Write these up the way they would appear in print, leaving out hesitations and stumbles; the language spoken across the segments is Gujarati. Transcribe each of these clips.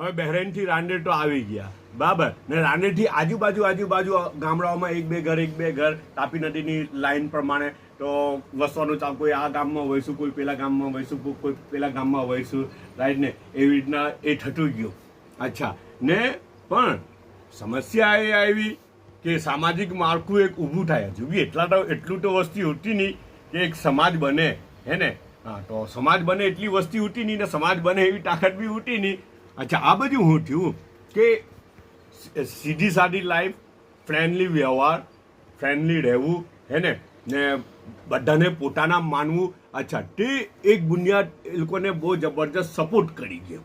હવે બહેરેનથી રાંદેર આવી ગયા, બરાબર ને. રાંદેરથી આજુબાજુ ગામડાઓમાં એક બે ઘર તાપી નદીની લાઈન પ્રમાણે તો વસવાનું ચાલુ, કોઈ આ ગામમાં વહીશું, કોઈ પેલા ગામમાં વહીશું, કોઈ પેલા ગામમાં વહીશું, રાઈટ ને. એવી રીતના એ થતું ગયું. અચ્છા ને પણ સમસ્યા એ આવી કે સામાજિક માળખું એક ઊભું થાય. હજુ બી એટલું તો વસ્તી હોતી નહીં કે એક સમાજ બને, હે ને. હા, તો સમાજ બને એટલી વસ્તી ઉઠી નહીં ને સમાજ બને એવી તાકાત બી ઉઠી નહીં. અચ્છા, આ બધું હું થયું કે સીધી સાદી લાઈફ, ફ્રેન્ડલી વ્યવહાર, ફ્રેન્ડલી રહેવું, હે ને બધાને પોતાના માનવું. અચ્છા, તે એક બુનિયાદ એ લોકોને બહુ જબરજસ્ત સપોર્ટ કરી ગયો.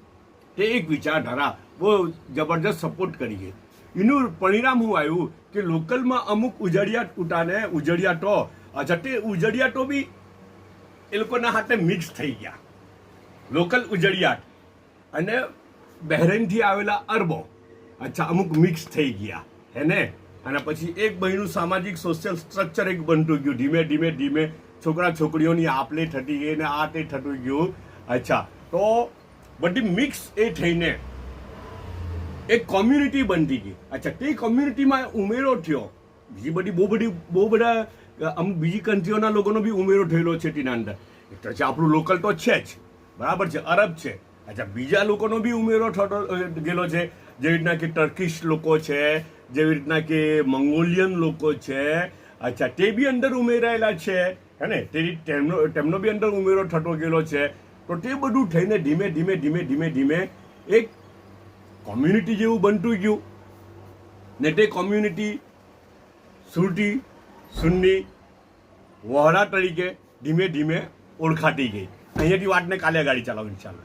તે એક વિચારધારા બહુ જબરજસ્ત સપોર્ટ કરી ગઈ. એનું પરિણામ શું આવ્યું કે લોકલમાં અમુક ઉજળિયાટો, અચ્છા, તે ઉજળિયાટો બી એ લોકોના હાથે મિક્સ થઈ ગયા. લોકલ ઉજળિયાટ અને બહેરેનથી આવેલા અરબો, અચ્છા, અમુક મિક્સ થઈ ગયા, હે ને. અને પછી એક બહેનું સામાજિક સોશિયલ સ્ટ્રક્ચર એક બનતું ગયું. ધીમે છોકરા છોકરીઓની આપલે થતી ગઈ ને આ તે થતું ગયું. અચ્છા, તો બધી મિક્સ એ થઈને એક કોમ્યુનિટી બનતી ગઈ. અચ્છા, તે કોમ્યુનિટીમાં ઉમેરો થયો. બહુ બધા બીજી કન્ટ્રીઓના લોકોનો બી ઉમેરો થયેલો છે તેના અંદર. એક તો આપણું લોકલ તો છે જ, બરાબર છે, અરબ છે. અચ્છા, બીજા લોકોનો બી ઉમેરો થતો ગયેલો છે, જેવી રીતના કે ટર્કિશ લોકો છે, જેવી રીતના કે મંગોલિયન લોકો છે. અચ્છા, તે બી અંદર ઉમેરાયેલા છે, હે ને. તેમનો બી અંદર ઉમેરો થતો ગયેલો છે. તો તે બધું થઈને ધીમે એક કોમ્યુનિટી જેવું બનતું ગયું ને. તે કોમ્યુનિટી સુરતી સુન્ની વહોરા તરીકે ધીમે ઓળખાતી ગઈ. અહીંયાથી વાતને કાલે ગાડી ચલાવવાની ચાલો.